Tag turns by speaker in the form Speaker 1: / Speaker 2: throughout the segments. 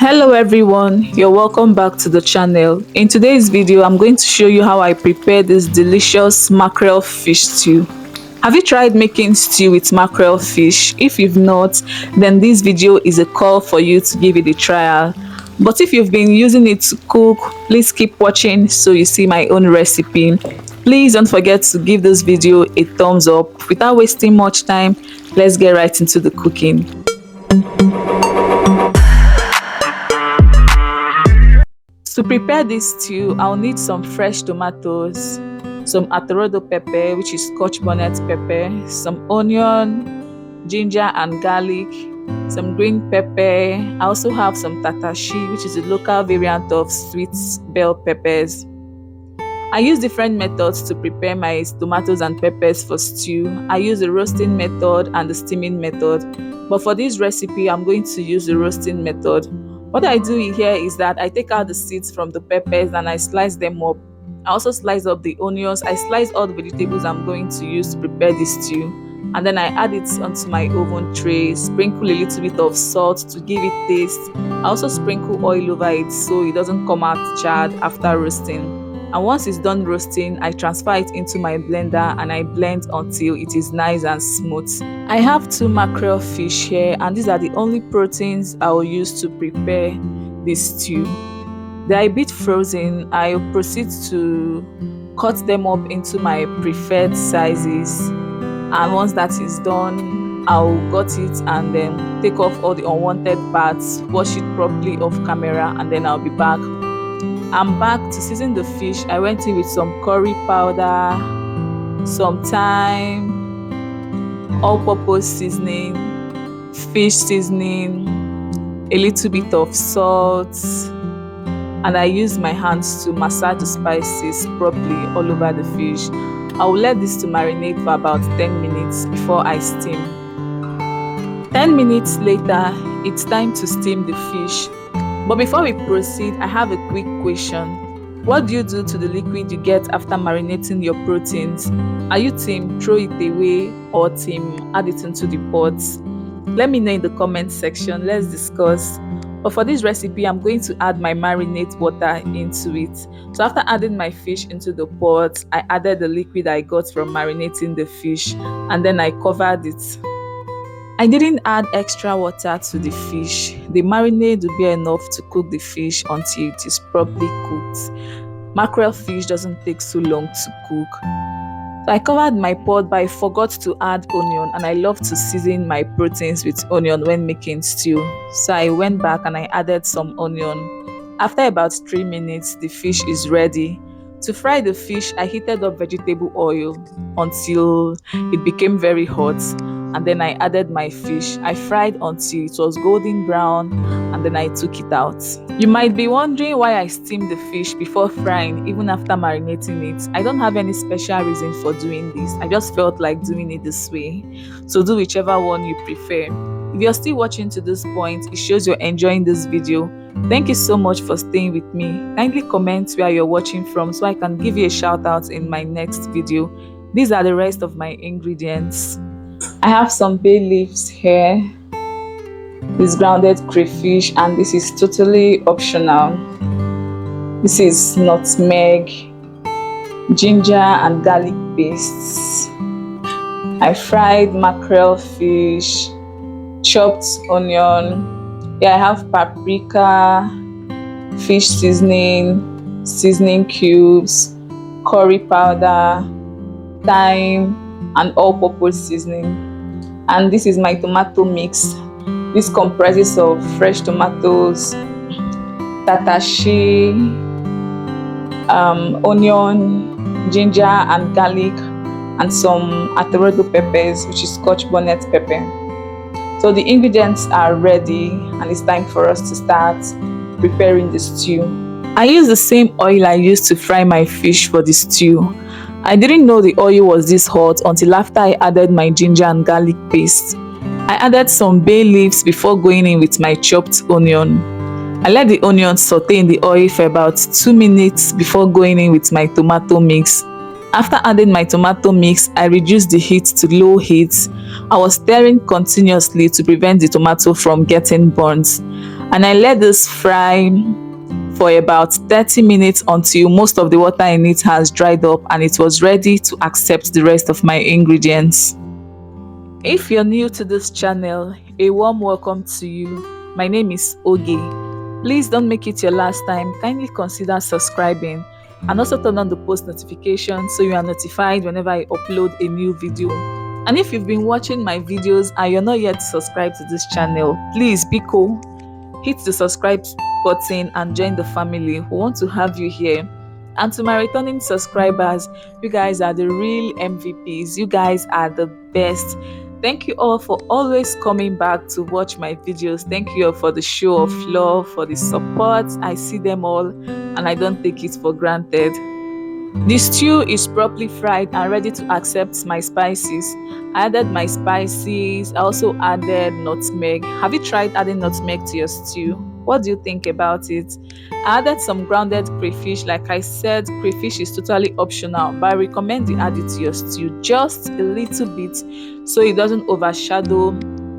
Speaker 1: Hello everyone, you're welcome back to the channel. In today's video, I'm going to show you how I prepare this delicious mackerel fish stew. Have you tried making stew with mackerel fish? If you've not, then this video is a call for you to give it a trial. But if you've been using it to cook, please keep watching so you see my own recipe. Please don't forget to give this video a thumbs up. Without wasting much time, let's get right into the cooking. To prepare this stew, I'll need some fresh tomatoes, some Atarodo pepper, which is scotch bonnet pepper, some onion, ginger and garlic, some green pepper. I also have some Tatashe, which is a local variant of sweet bell peppers. I use different methods to prepare my tomatoes and peppers for stew. I use the roasting method and the steaming method, but for this recipe, I'm going to use the roasting method. What I do here is that I take out the seeds from the peppers and I slice them up. I also slice up the onions. I slice all the vegetables I'm going to use to prepare this stew. And then I add it onto my oven tray, sprinkle a little bit of salt to give it taste. I also sprinkle oil over it so it doesn't come out charred after roasting. And once it's done roasting, I transfer it into my blender and I blend until it is nice and smooth. I have 2 mackerel fish here, and these are the only proteins I will use to prepare this stew. They are a bit frozen. I proceed to cut them up into my preferred sizes, and once that is done, I'll gut it and then take off all the unwanted parts, wash it properly off camera, and then I'll be back. I'm back to season the fish. I went in with some curry powder, some thyme, all-purpose seasoning, fish seasoning, a little bit of salt, and I use my hands to massage the spices properly all over the fish. I will let this to marinate for about 10 minutes before I steam. 10 minutes later, it's time to steam the fish. But before we proceed, I have a quick question. What do you do to the liquid you get after marinating your proteins? Are you team throw it away or team add it into the pot? Let me know in the comment section. Let's discuss. But for this recipe, I'm going to add my marinade water into it. So after adding my fish into the pot, I added the liquid I got from marinating the fish, and then I covered it. I didn't add extra water to the fish. The marinade will be enough to cook the fish until it is properly cooked. Mackerel fish doesn't take so long to cook. So I covered my pot, but I forgot to add onion, and I love to season my proteins with onion when making stew. So I went back and I added some onion. After about 3 minutes, the fish is ready. To fry the fish, I heated up vegetable oil until it became very hot, and then I added my fish. I fried until it was golden brown, and then I took it out. You might be wondering why I steamed the fish before frying, even after marinating it. I don't have any special reason for doing this. I just felt like doing it this way. So do whichever one you prefer. If you're still watching to this point, it shows you're enjoying this video. Thank you so much for staying with me. Kindly comment where you're watching from so I can give you a shout out in my next video. These are the rest of my ingredients. I have some bay leaves here, this grounded crayfish, and this is totally optional. This is nutmeg, ginger and garlic pastes. I fried mackerel fish, chopped onion. Here I have paprika, fish seasoning cubes, curry powder, thyme, and all-purpose seasoning. And this is my tomato mix. This comprises of fresh tomatoes, Tatashe, onion, ginger and garlic, and some Atarodo peppers, which is scotch bonnet pepper. So the ingredients are ready, and it's time for us to start preparing the stew. I use the same oil I used to fry my fish for the stew. I didn't know the oil was this hot until after I added my ginger and garlic paste. I added some bay leaves before going in with my chopped onion. I let the onion saute in the oil for about 2 minutes before going in with my tomato mix. After adding my tomato mix, I reduced the heat to low heat. I was stirring continuously to prevent the tomato from getting burnt. and I let this fry for about 30 minutes until most of the water in it has dried up and it was ready to accept the rest of my ingredients. If you're new to this channel, a warm welcome to you. My name is Oge. Please don't make it your last time. Kindly consider subscribing and also turn on the post notification so you are notified whenever I upload a new video. And if you've been watching my videos and you're not yet subscribed to this channel, please be cool. Hit the subscribe button and join the family. We want to have you here. And to my returning subscribers, you guys are the real MVPs. You guys are the best. Thank you all for always coming back to watch my videos. Thank you all for the show of love, for the support. I see them all and I don't take it for granted. The stew is properly fried and ready to accept my spices. I added my spices. I also added nutmeg. Have you tried adding nutmeg to your stew? What do you think about it? I added some grounded crayfish. Like I said, crayfish is totally optional, but I recommend you add it to your stew just a little bit so it doesn't overshadow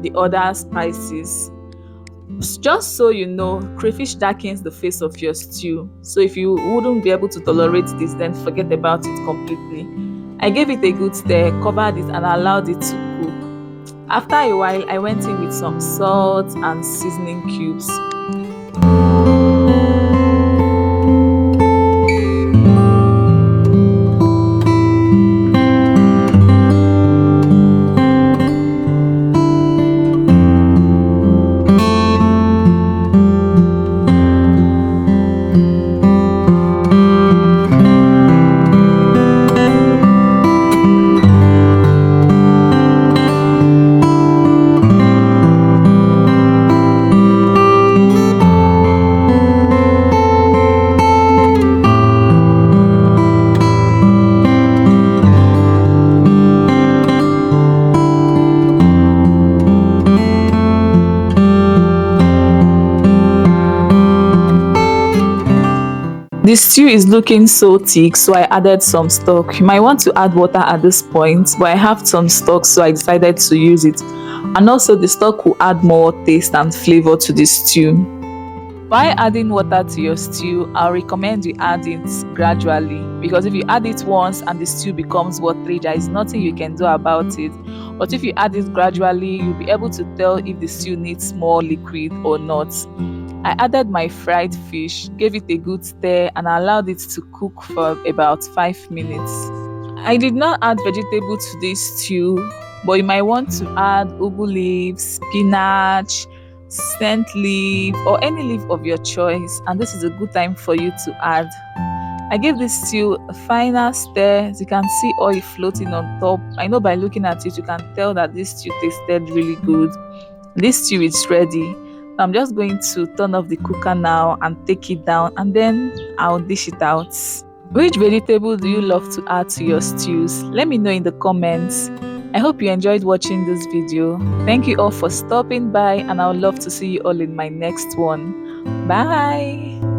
Speaker 1: the other spices. Just so you know, crayfish darkens the face of your stew. So if you wouldn't be able to tolerate this, then forget about it completely. I gave it a good stir, covered it and allowed it to cook. After a while, I went in with some salt and seasoning cubes. The stew is looking so thick, so I added some stock. You might want to add water at this point, but I have some stock, so I decided to use it. And also the stock will add more taste and flavor to the stew. While adding water to your stew, I'll recommend you add it gradually, because if you add it once and the stew becomes watery, there is nothing you can do about it. But if you add it gradually, you'll be able to tell if the stew needs more liquid or not. I added my fried fish, gave it a good stir and allowed it to cook for about 5 minutes. I did not add vegetable to this stew, but you might want to add ugu leaves, spinach, scent leaf or any leaf of your choice, and this is a good time for you to add. I gave this stew a final stir. As you can see oil floating on top. I know by looking at it you can tell that this stew tasted really good. This stew is ready. I'm just going to turn off the cooker now and take it down, and then I'll dish it out. Which vegetable do you love to add to your stews? Let me know in the comments. I hope you enjoyed watching this video. Thank you all for stopping by, and I would love to see you all in my next one. Bye.